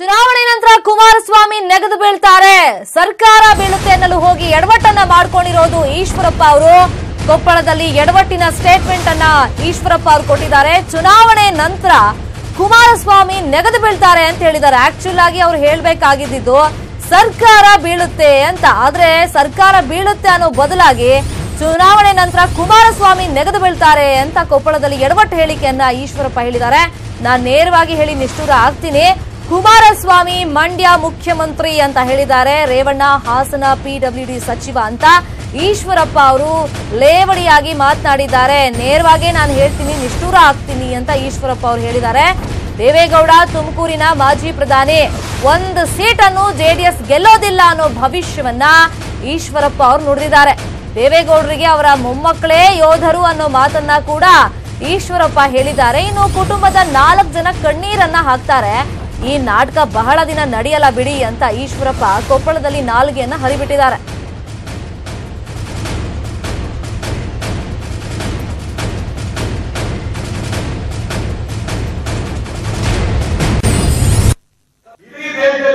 ಚುನಾವಣೆ ನಂತರ ಕುಮಾರಸ್ವಾಮಿ ನೆಗೆದು ಬೀಳ್ತಾರೆ, ಸರ್ಕಾರ ಬೀಳುತ್ತೆ ಅನ್ನಲು ಹೋಗಿ ಎಡವಟ್ಟನ್ನ ಮಾಡ್ಕೊಂಡಿರೋದು ಈಶ್ವರಪ್ಪ ಅವರು. ಕೊಪ್ಪಳದಲ್ಲಿ ಎಡವಟ್ಟಿನ ಸ್ಟೇಟ್ಮೆಂಟ್ ಅನ್ನ ಈಶ್ವರಪ್ಪ ಅವರು ಕೊಟ್ಟಿದ್ದಾರೆ. ಚುನಾವಣೆ ನಂತರ ಕುಮಾರಸ್ವಾಮಿ ನೆಗೆದು ಬೀಳ್ತಾರೆ ಅಂತ ಹೇಳಿದ್ದಾರೆ. ಆಕ್ಚುಲ್ ಆಗಿ ಅವರು ಹೇಳ್ಬೇಕಾಗಿದ್ದು ಸರ್ಕಾರ ಬೀಳುತ್ತೆ ಅಂತ, ಆದ್ರೆ ಸರ್ಕಾರ ಬೀಳುತ್ತೆ ಅನ್ನೋ ಬದಲಾಗಿ ಚುನಾವಣೆ ನಂತರ ಕುಮಾರಸ್ವಾಮಿ ನೆಗೆದು ಬೀಳ್ತಾರೆ ಅಂತ ಕೊಪ್ಪಳದಲ್ಲಿ ಎಡವಟ್ಟು ಹೇಳಿಕೆಯನ್ನ ಈಶ್ವರಪ್ಪ ಹೇಳಿದ್ದಾರೆ. ನಾನು ನೇರವಾಗಿ ಹೇಳಿ ನಿಷ್ಠೂರ ಆಗ್ತೀನಿ, ಕುಮಾರಸ್ವಾಮಿ ಮಂಡ್ಯ ಮುಖ್ಯಮಂತ್ರಿ ಅಂತ ಹೇಳಿದ್ದಾರೆ. ರೇವಣ್ಣ ಹಾಸನ PWD ಸಚಿವ ಅಂತ ಈಶ್ವರಪ್ಪ ಅವರು ಲೇವಡಿಯಾಗಿ ಮಾತನಾಡಿದ್ದಾರೆ. ನೇರವಾಗಿ ನಾನು ಹೇಳ್ತೀನಿ, ನಿಷ್ಠೂರ ಆಗ್ತೀನಿ ಅಂತ ಈಶ್ವರಪ್ಪ ಅವರು ಹೇಳಿದ್ದಾರೆ. ದೇವೇಗೌಡ ತುಮಕೂರಿನ ಮಾಜಿ ಪ್ರಧಾನಿ, ಒಂದು ಸೀಟನ್ನು JDS ಗೆಲ್ಲೋದಿಲ್ಲ ಅನ್ನೋ ಭವಿಷ್ಯವನ್ನ ಈಶ್ವರಪ್ಪ ಅವರು ನುಡಿದಿದ್ದಾರೆ. ದೇವೇಗೌಡರಿಗೆ ಅವರ ಮೊಮ್ಮಕ್ಕಳೇ ಯೋಧರು ಅನ್ನೋ ಮಾತನ್ನ ಕೂಡ ಈಶ್ವರಪ್ಪ ಹೇಳಿದ್ದಾರೆ. ಇನ್ನು ಕುಟುಂಬದ 4 ಜನ ಕಣ್ಣೀರನ್ನ ಹಾಕ್ತಾರೆ. ಈ ನಾಟಕ ಬಹಳ ದಿನ ನಡೆಯಲ್ಲ ಬಿಡಿ ಅಂತ ಈಶ್ವರಪ್ಪ ಕೊಪ್ಪಳದಲ್ಲಿ ನಾಲ್ಗೆಯನ್ನ ಹರಿಬಿಟ್ಟಿದ್ದಾರೆ.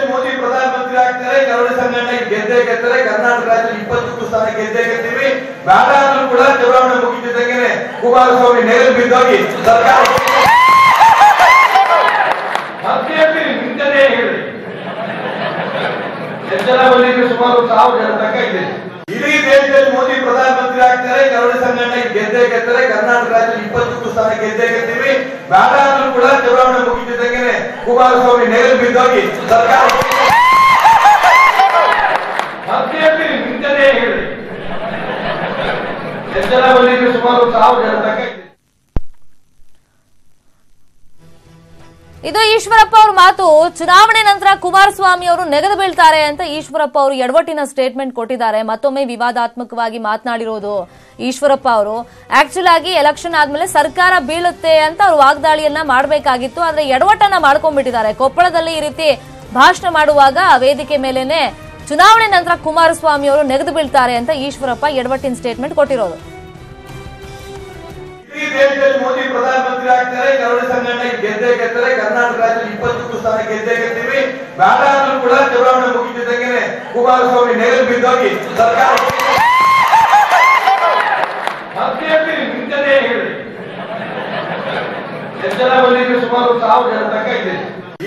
ಮೋದಿ ಪ್ರಧಾನಮಂತ್ರಿ ಆಗ್ತಾರೆ, ಕನ್ನಡ ಸಂಘಟನೆ ಗೆದ್ದೇ ಗೆದ್ದರೆ, ಕರ್ನಾಟಕ ರಾಜ್ಯದಲ್ಲಿ 22 ಸ್ಥಾನ ಗೆದ್ದೇ ಗೆದ್ತೀವಿ. ಬೇಡ ಅಂದ್ರೂ ಕೂಡ ಚುನಾವಣೆ ಮುಗಿತಿದ್ದಂಗೆ ಕುಮಾರಸ್ವಾಮಿ ನೆಗೆದು ಬಿದ್ದೋಗಿ ಸರ್ಕಾರ ನಿಂತನೇ ಹೇಳಿ ಜನ ಬಂದಿದ್ರೆ ಸುಮಾರು 1000 ಜನ ತನಕ ಇದೆ. ಇಡೀ ದೇಶದಲ್ಲಿ ಮೋದಿ ಪ್ರಧಾನಮಂತ್ರಿ ಆಗ್ತಾರೆ, ಕನ್ನಡ ಸಂಘಟನೆ ಗೆದ್ದೇ ಗೆದ್ದರೆ, ಕರ್ನಾಟಕ ರಾಜ್ಯದಲ್ಲಿ 22 ಸ್ಥಾನ ಗೆದ್ದೇ ಗೆದ್ತೀವಿ. ಬೇಡ ಅಂದ್ರೂ ಕೂಡ ಚುನಾವಣೆ ಮುಗಿತಿದ್ದಂಗೆ ಕುಮಾರಸ್ವಾಮಿ ನೆಗೆದು ಬಿದ್ದೋಗಿ ಸರ್ಕಾರ ನಿಂತನೇ ಹೇಳಿ ಜನ ಬಂದಿದ್ರೆ ಸುಮಾರು 1000 ಜನ ತನಕ ಇದೆ. ಇದು ಈಶ್ವರಪ್ಪ ಅವ್ರ ಮಾತು. ಚುನಾವಣೆ ನಂತರ ಕುಮಾರಸ್ವಾಮಿ ಅವರು ನೆಗೆದು ಬೀಳ್ತಾರೆ ಅಂತ ಈಶ್ವರಪ್ಪ ಅವರು ಎಡವಟ್ಟಿನ ಸ್ಟೇಟ್ಮೆಂಟ್ ಕೊಟ್ಟಿದ್ದಾರೆ. ಮತ್ತೊಮ್ಮೆ ವಿವಾದಾತ್ಮಕವಾಗಿ ಮಾತನಾಡಿರೋದು ಈಶ್ವರಪ್ಪ ಅವರು. ಆಕ್ಚುಲ್ ಆಗಿ ಎಲೆಕ್ಷನ್ ಆದ್ಮೇಲೆ ಸರ್ಕಾರ ಬೀಳುತ್ತೆ ಅಂತ ಅವರು ವಾಗ್ದಾಳಿಯನ್ನ ಮಾಡಬೇಕಾಗಿತ್ತು, ಆದ್ರೆ ಎಡವಟ್ಟನ್ನ ಮಾಡ್ಕೊಂಡ್ಬಿಟ್ಟಿದ್ದಾರೆ. ಕೊಪ್ಪಳದಲ್ಲಿ ಈ ರೀತಿ ಭಾಷಣ ಮಾಡುವಾಗ ವೇದಿಕೆ ಮೇಲೇನೆ ಚುನಾವಣೆ ನಂತರ ಕುಮಾರಸ್ವಾಮಿ ಅವರು ನೆಗೆದು ಬೀಳ್ತಾರೆ ಅಂತ ಈಶ್ವರಪ್ಪ ಎಡವಟ್ಟಿನ ಸ್ಟೇಟ್ಮೆಂಟ್ ಕೊಟ್ಟಿರೋದು. ಈ ದೇಶದಲ್ಲಿ ಮೋದಿ ಪ್ರಧಾನಮಂತ್ರಿ ಆಗ್ತಾರೆ, ಕನ್ನಡ ಸಂಘಟನೆ ಗೆದ್ದೇ ಗೆದ್ದರೆ, ಕರ್ನಾಟಕ ರಾಜ್ಯದಲ್ಲಿ 22 ಸ್ಥಾನ ಗೆದ್ದೇ ಗೆದ್ತೀವಿ. ಬೇಡ ಅಂದ್ರೂ ಕೂಡ ಚುನಾವಣೆ ಮುಗಿತಿದ್ದಂಗೆ ಕುಮಾರಸ್ವಾಮಿ ನೆಗೆದು ಬಿದ್ದೋಗಿ ಸರ್ಕಾರ ನಿಂತನೇ ಹೇಳಿ ಜನ ಬಂದಿದ್ರೆ ಸುಮಾರು 1000 ಜನ ತನಕ ಇದೆ.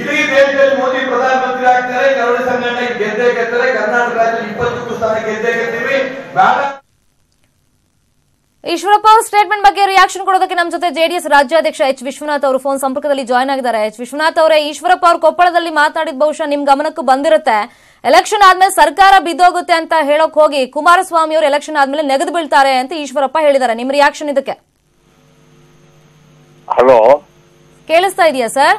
ಇಡೀ ದೇಶದಲ್ಲಿ ಮೋದಿ ಪ್ರಧಾನಮಂತ್ರಿ ಆಗ್ತಾರೆ, ಕನ್ನಡ ಸಂಘಟನೆ ಗೆದ್ದೇ ಗೆದ್ದರೆ, ಕರ್ನಾಟಕ ರಾಜ್ಯದಲ್ಲಿ 22 ಸ್ಥಾನ ಗೆದ್ದೇ ಗೆದ್ತೀವಿ. ಬೇಡ ಈಶ್ವರಪ್ಪ ಅವರ ಸ್ಟೇಟ್ಮೆಂಟ್ ಬಗ್ಗೆ ರಿಯಾಕ್ಷನ್ ಕೊಡೋದಕ್ಕೆ ನಮ್ಮ ಜೊತೆ JDS ರಾಜ್ಯಾಧ್ಯಕ್ಷ H. ವಿಶ್ವನಾಥ್ ಅವರು ಫೋನ್ ಸಂಪರ್ಕದಲ್ಲಿ ಜಾಯ್ನ್ ಆಗಿದ್ದಾರೆ. H. ವಿಶ್ವನಾಥ್ ಅವರೇ, ಈಶ್ವರಪ್ಪ ಅವರು ಕೊಪ್ಪಳದಲ್ಲಿ ಮಾತನಾಡಿದ ಬಹುಶಃ ನಿಮ್ ಗಮನಕ್ಕೂ ಬಂದಿರುತ್ತೆ. ಎಲೆಕ್ಷನ್ ಆದ್ಮೇಲೆ ಸರ್ಕಾರ ಬಿದ್ದೋಗುತ್ತೆ ಅಂತ ಹೇಳೋಕ್ ಹೋಗಿ ಕುಮಾರಸ್ವಾಮಿ ಅವರು ಎಲೆಕ್ಷನ್ ಆದ್ಮೇಲೆ ನೆಗೆದು ಬೀಳ್ತಾರೆ ಅಂತ ಈಶ್ವರಪ್ಪ ಹೇಳಿದ್ದಾರೆ. ನಿಮ್ ರಿಯಾಕ್ಷನ್ ಇದಕ್ಕೆ? ಹಲೋ, ಕೇಳಿಸ್ತಾ ಇದೆಯಾ ಸರ್?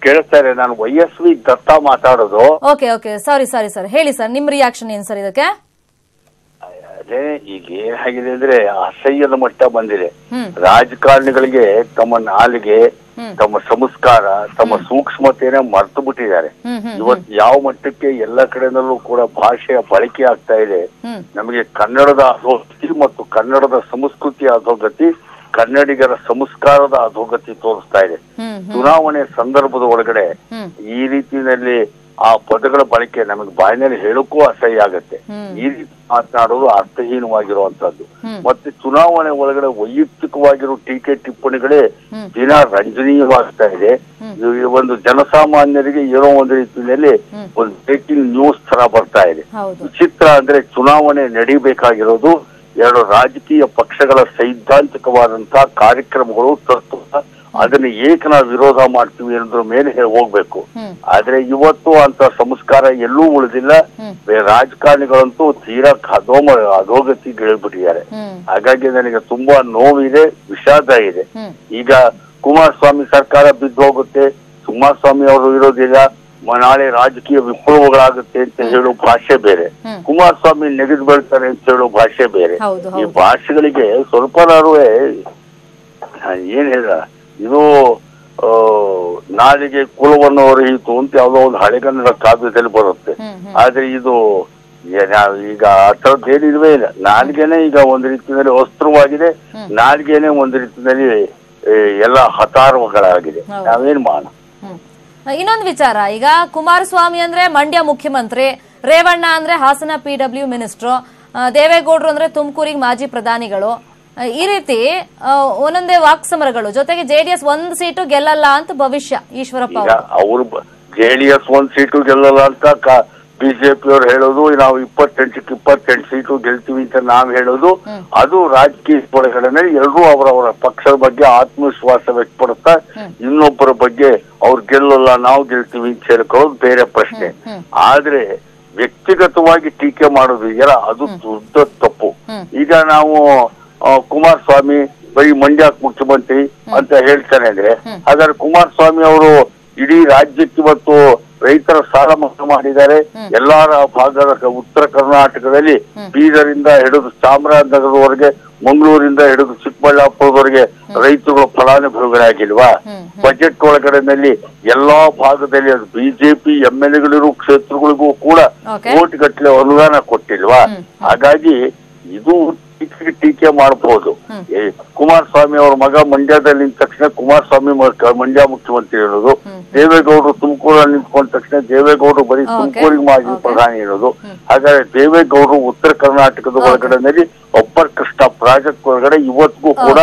ಕೇಳಿಸ್ತಾ ಇದೆ. ನಾನು YSV ದತ್ತ ಮಾತಾಡೋದು. ಓಕೆ ಸಾರಿ ಸರ್, ಹೇಳಿ ಸರ್, ನಿಮ್ ರಿಯಾಕ್ಷನ್ ಏನ್ ಸರ್ ಇದಕ್ಕೆ? ಅದೇ ಈಗ ಏನಾಗಿದೆ ಅಂದ್ರೆ ಅಸಹ್ಯದ ಮಟ್ಟ ಬಂದಿದೆ. ರಾಜಕಾರಣಿಗಳಿಗೆ ತಮ್ಮ ನಾಲಿಗೆ, ತಮ್ಮ ಸಂಸ್ಕಾರ, ತಮ್ಮ ಸೂಕ್ಷ್ಮತೆನ ಮರೆತು ಬಿಟ್ಟಿದ್ದಾರೆ. ಇವತ್ತು ಯಾವ ಮಟ್ಟಕ್ಕೆ ಎಲ್ಲ ಕಡೆನಲ್ಲೂ ಕೂಡ ಭಾಷೆಯ ಬಳಕೆ ಆಗ್ತಾ ಇದೆ. ನಮಗೆ ಕನ್ನಡದ ಅಧೋಗತಿ ಮತ್ತು ಕನ್ನಡದ ಸಂಸ್ಕೃತಿಯ ಅಧೋಗತಿ, ಕನ್ನಡಿಗರ ಸಂಸ್ಕಾರದ ಅಧೋಗತಿ ತೋರಿಸ್ತಾ ಇದೆ. ಚುನಾವಣೆ ಸಂದರ್ಭದ ಒಳಗಡೆ ಈ ರೀತಿಯಲ್ಲಿ ಆ ಪದಗಳ ಬಳಕೆ ನಮಗೆ ಬಾಯಿನಲ್ಲಿ ಹೇಳಕ್ಕೂ ಅಸಹ್ಯ ಆಗತ್ತೆ. ಈ ರೀತಿ ಮಾತನಾಡೋದು ಅರ್ಥಹೀನವಾಗಿರುವಂತದ್ದು. ಮತ್ತೆ ಚುನಾವಣೆ ಒಳಗಡೆ ವೈಯಕ್ತಿಕವಾಗಿರೋ ಟೀಕೆ ಟಿಪ್ಪಣಿಗಳೇ ದಿನ ರಂಜನೀಯವಾಗ್ತಾ ಇದೆ. ಒಂದು ಜನಸಾಮಾನ್ಯರಿಗೆ ಏನೋ ಒಂದು ರೀತಿಯಲ್ಲಿ ಒಂದು ಬ್ರೇಕಿಂಗ್ ನ್ಯೂಸ್ ತರ ಬರ್ತಾ ಇದೆ. ವಿಚಿತ್ರ ಅಂದ್ರೆ ಚುನಾವಣೆ ನಡೀಬೇಕಾಗಿರೋದು 2 ರಾಜಕೀಯ ಪಕ್ಷಗಳ ಸೈದ್ಧಾಂತಿಕವಾದಂತಹ ಕಾರ್ಯಕ್ರಮಗಳು, ತತ್ವ, ಅದನ್ನ ಏಕೆ ನಾವು ವಿರೋಧ ಮಾಡ್ತೀವಿ ಅನ್ನೋದ್ರ ಮೇಲೆ ಹೋಗ್ಬೇಕು. ಆದ್ರೆ ಇವತ್ತು ಅಂತ ಸಂಸ್ಕಾರ ಎಲ್ಲೂ ಉಳಿದಿಲ್ಲ. ರಾಜಕಾರಣಿಗಳಂತೂ ತೀರಾ ಅಧೋಗತಿಗೆ ಇಳಿದ್ಬಿಟ್ಟಿದ್ದಾರೆ. ಹಾಗಾಗಿ ನನಗೆ ತುಂಬಾ ನೋವಿದೆ, ವಿಷಾದ ಇದೆ. ಈಗ ಕುಮಾರಸ್ವಾಮಿ ಸರ್ಕಾರ ಬಿದ್ದು ಹೋಗುತ್ತೆ, ಕುಮಾರಸ್ವಾಮಿ ಅವರು ಇರೋದಿಲ್ಲ, ನಾಳೆ ರಾಜಕೀಯ ವಿಪ್ಲವಗಳಾಗುತ್ತೆ ಅಂತ ಹೇಳೋ ಭಾಷೆ ಬೇರೆ, ಕುಮಾರಸ್ವಾಮಿ ನೆಗೆದು ಬೀಳ್ತಾರೆ ಅಂತ ಹೇಳೋ ಭಾಷೆ ಬೇರೆ. ಈ ಭಾಷೆಗಳಿಗೆ ಸ್ವಲ್ಪನಾರು ಏನ್ ಹೇಳ, ಇದು ನಾಲಿಗೆ ಕುಲವನ್ನು ಹೊರಹಿತು ಅಂತ ಯಾವುದೋ ಒಂದು ಹಳೆಗನ್ನಡ ಕಾವ್ಯದಲ್ಲಿ ಬರುತ್ತೆ. ಆದ್ರೆ ಇದು ಈಗ ಆ ಥರದ್ದು ಏನಿಲ್ವೇ ಇಲ್ಲ. ನಾಲಿಗೆನೆ ಈಗ ಒಂದು ರೀತಿಯಲ್ಲಿ ವಸ್ತ್ರವಾಗಿದೆ, ನಾಲಿಗೆನೆ ಒಂದು ರೀತಿಯಲ್ಲಿ ಎಲ್ಲ ಹತಾರಗಳಾಗಿದೆ. ನಾವೇನ್ ಮಾಡೋಣ? ಇನ್ನೊಂದು ವಿಚಾರ, ಈಗ ಕುಮಾರಸ್ವಾಮಿ ಅಂದ್ರೆ ಮಂಡ್ಯ ಮುಖ್ಯಮಂತ್ರಿ, ರೇವಣ್ಣ ಅಂದ್ರೆ ಹಾಸನ PW ಮಿನಿಸ್ಟ್ರು, ದೇವೇಗೌಡರು ಅಂದ್ರೆ ತುಮಕೂರಿಗೆ ಮಾಜಿ ಪ್ರಧಾನಿಗಳು, ಈ ರೀತಿ ಒಂದೊಂದೇ ವಾಕ್ಸಮರಗಳು. ಜೊತೆಗೆ JDS 1 ಸೀಟು ಗೆಲ್ಲಲ್ಲ ಅಂತ ಭವಿಷ್ಯ ಈಶ್ವರಪ್ಪ ಅವರು. JDS 1 ಸೀಟು ಗೆಲ್ಲಲ್ಲ ಅಂತ ಬಿಜೆಪಿ ಅವರು ಹೇಳೋದು, ನಾವು 28 ಸೀಟು ಗೆಲ್ತೀವಿ ಅಂತ ನಾವ್ ಹೇಳೋದು. ಅದು ರಾಜಕೀಯ ಒಳಗಡೆ ಎಲ್ಲರೂ ಅವರವರ ಪಕ್ಷದ ಬಗ್ಗೆ ಆತ್ಮವಿಶ್ವಾಸ ವ್ಯಕ್ತಪಡುತ್ತಾ ಇನ್ನೊಬ್ಬರ ಬಗ್ಗೆ ಅವ್ರು ಗೆಲ್ಲಲ್ಲ ನಾವು ಗೆಲ್ತೀವಿ ಅಂತ ಹೇಳ್ಕೊಳ್ಳೋದು ಬೇರೆ ಪ್ರಶ್ನೆ. ಆದ್ರೆ ವ್ಯಕ್ತಿಗತವಾಗಿ ಟೀಕೆ ಮಾಡೋದು ಇದೆಯಲ್ಲ, ಅದು ದೊಡ್ಡ ತಪ್ಪು. ಈಗ ನಾವು ಕುಮಾರಸ್ವಾಮಿ ಬರೀ ಮಂಡ್ಯ ಮುಖ್ಯಮಂತ್ರಿ ಅಂತ ಹೇಳ್ತಾನೆ ಅಂದ್ರೆ, ಹಾಗಾದ್ರೆ ಕುಮಾರಸ್ವಾಮಿ ಅವರು ಇಡೀ ರಾಜ್ಯಕ್ಕೆ ಇವತ್ತು ರೈತರ ಸಾಲ ಮನ್ನಾ ಮಾಡಿದ್ದಾರೆ. ಎಲ್ಲಾರ ಭಾಗದ ಉತ್ತರ ಕರ್ನಾಟಕದಲ್ಲಿ ಬೀದರಿಂದ ಹಿಡಿದು ಚಾಮರಾಜನಗರದವರೆಗೆ, ಮಂಗಳೂರಿಂದ ಹಿಡಿದು ಚಿಕ್ಕಬಳ್ಳಾಪುರದವರೆಗೆ ರೈತರುಗಳು ಫಲಾನುಭವಿಗಳಾಗಿಲ್ವಾ? ಬಜೆಟ್ ಒಳಗಡೆನಲ್ಲಿ ಎಲ್ಲಾ ಭಾಗದಲ್ಲಿ ಅದು ಬಿಜೆಪಿ MLAಗಳಿರೋ ಕ್ಷೇತ್ರಗಳಿಗೂ ಕೂಡ ಕೋಟಿಗಟ್ಟಲೆ ಅನುದಾನ ಕೊಟ್ಟಿಲ್ವಾ? ಹಾಗಾಗಿ ಇದು ಟೀಕೆ ಮಾಡಬಹುದು. ಕುಮಾರಸ್ವಾಮಿ ಅವರ ಮಗ ಮಂಡ್ಯದಲ್ಲಿ ನಿಂತ ತಕ್ಷಣ ಕುಮಾರಸ್ವಾಮಿ ಮಂಡ್ಯ ಮುಖ್ಯಮಂತ್ರಿ ಇರೋದು, ದೇವೇಗೌಡರು ತುಮಕೂರಲ್ಲಿ ನಿಂತ್ಕೊಂಡ ತಕ್ಷಣ ದೇವೇಗೌಡರು ಬರೀ ತುಮಕೂರಿಗೆ ಮಾಜಿ ಪ್ರಧಾನಿ ಇರೋದು. ಹಾಗಾದ್ರೆ ದೇವೇಗೌಡರು ಉತ್ತರ ಕರ್ನಾಟಕದ ಒಳಗಡೆನಲ್ಲಿ ಅಪ್ಪರ್ ಕೃಷ್ಣ ಪ್ರಾಜೆಕ್ಟ್ ಒಳಗಡೆ ಇವತ್ತಿಗೂ ಕೂಡ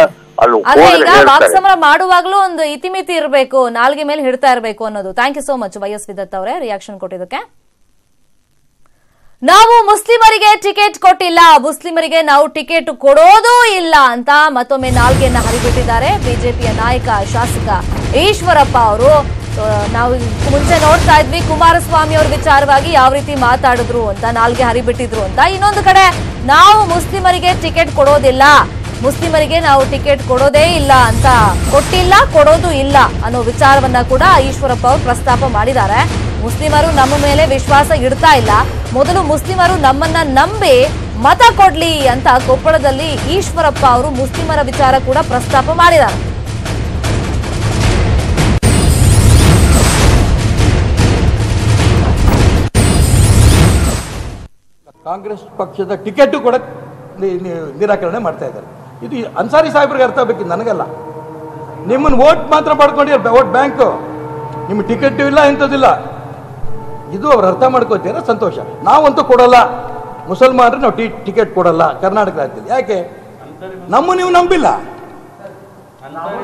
ವಾಕ್ಸಮರ ಮಾಡುವಾಗ್ಲೂ ಒಂದು ಇತಿಮಿತಿ ಇರಬೇಕು, ನಾಲ್ಗೆ ಮೇಲೆ ಹಿಡ್ತಾ ಇರಬೇಕು ಅನ್ನೋದು. Thank you so much YS ವಿದತ್ ಅವರೇ ರಿಯಾಕ್ಷನ್ ಕೊಟ್ಟಿದ್ದಕ್ಕೆ. ನಾವು ಮುಸ್ಲಿಮರಿಗೆ ಟಿಕೆಟ್ ಕೊಟ್ಟಿಲ್ಲ, ಮುಸ್ಲಿಮರಿಗೆ ನಾವು ಟಿಕೆಟ್ ಕೊಡೋದೂ ಇಲ್ಲ ಅಂತ ಮತ್ತೊಮ್ಮೆ ನಾಲ್ಗೆಯನ್ನ ಹರಿಬಿಟ್ಟಿದ್ದಾರೆ ಬಿಜೆಪಿಯ ನಾಯಕ ಶಾಸಕ ಈಶ್ವರಪ್ಪ ಅವರು. ನಾವು ಮುಂಚೆ ನೋಡ್ತಾ ಇದ್ವಿ ಕುಮಾರಸ್ವಾಮಿ ಅವ್ರ ವಿಚಾರವಾಗಿ ಯಾವ ರೀತಿ ಮಾತಾಡಿದ್ರು ಅಂತ, ನಾಲ್ಗೆ ಹರಿಬಿಟ್ಟಿದ್ರು ಅಂತ. ಇನ್ನೊಂದು ಕಡೆ ನಾವು ಮುಸ್ಲಿಮರಿಗೆ ಟಿಕೆಟ್ ಕೊಡೋದಿಲ್ಲ, ಮುಸ್ಲಿಮರಿಗೆ ನಾವು ಟಿಕೆಟ್ ಕೊಡೋದೇ ಇಲ್ಲ ಅಂತ, ಕೊಟ್ಟಿಲ್ಲ ಕೊಡೋದು ಇಲ್ಲ ಅನ್ನೋ ವಿಚಾರವನ್ನ ಕೂಡ ಈಶ್ವರಪ್ಪ ಅವರು ಪ್ರಸ್ತಾಪ ಮಾಡಿದ್ದಾರೆ. ಮುಸ್ಲಿಮರು ನಮ್ಮ ಮೇಲೆ ವಿಶ್ವಾಸ ಇಡ್ತಾ ಇಲ್ಲ, ಮೊದಲು ಮುಸ್ಲಿಮರು ನಮ್ಮನ್ನ ನಂಬಿ ಮತ ಕೊಡ್ಲಿ ಅಂತ ಕೊಪ್ಪಳದಲ್ಲಿ ಈಶ್ವರಪ್ಪ ಅವರು ಮುಸ್ಲಿಮರ ವಿಚಾರ ಕೂಡ ಪ್ರಸ್ತಾಪ ಮಾಡಿದ್ದಾರೆ. ಕಾಂಗ್ರೆಸ್ ಪಕ್ಷದ ಟಿಕೆಟ್ ಕೂಡ ನಿರಾಕರಣೆ ಮಾಡ್ತಾ ಇದ್ದಾರೆ. ಇದು ಅನ್ಸಾರಿ ಸಾಹೇಬ್ರಿಗೆ ಅರ್ಥ ಆಗಬೇಕು, ನನಗಲ್ಲ. ನಿಮ್ಮನ್ನು ವೋಟ್ ಮಾತ್ರ ಪಡ್ಕೊಂಡಿದ್ದಾರೆ, ವೋಟ್ ಬ್ಯಾಂಕ್. ನಿಮ್ಗೆ ಟಿಕೆಟ್ ಇಲ್ಲ, ಇಂಥದ್ದಿಲ್ಲ. ಇದು ಅವ್ರು ಅರ್ಥ ಮಾಡ್ಕೋತೀರ, ಸಂತೋಷ. ನಾವಂತೂ ಕೊಡಲ್ಲ, ಮುಸಲ್ಮಾನರು ನಾವು ಟಿಕೆಟ್ ಕೊಡಲ್ಲ ಕರ್ನಾಟಕ ರಾಜ್ಯದಲ್ಲಿ. ಯಾಕೆ? ನೀವು ನಂಬಿಲ್ಲ.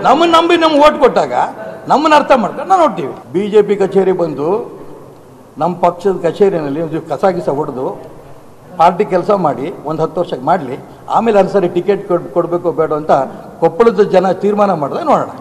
ನಮ್ಮನ್ನು ನಂಬಿ ನಮ್ಗೆ ಓಟ್ ಕೊಟ್ಟಾಗ ನಮ್ಮನ್ನು ಅರ್ಥ ಮಾಡ್ಕೊಂಡು ನಾವು ನೋಡ್ತೀವಿ. BJP ಕಚೇರಿ ಬಂದು ನಮ್ಮ ಪಕ್ಷದ ಕಚೇರಿನಲ್ಲಿ ಒಂದು ಕಸ ಹೊಡೆದು ಪಾರ್ಟಿ ಕೆಲಸ ಮಾಡಿ ಒಂದು 10 ವರ್ಷಕ್ಕೆ ಮಾಡಲಿ, ಆಮೇಲೆ ಅನ್ಸರಿ ಟಿಕೆಟ್ ಕೊಡಬೇಕು ಬೇಡ ಅಂತ ಕೊಪ್ಪಳದ ಜನ ತೀರ್ಮಾನ ಮಾಡಿದ್ರೆ ನೋಡೋಣ.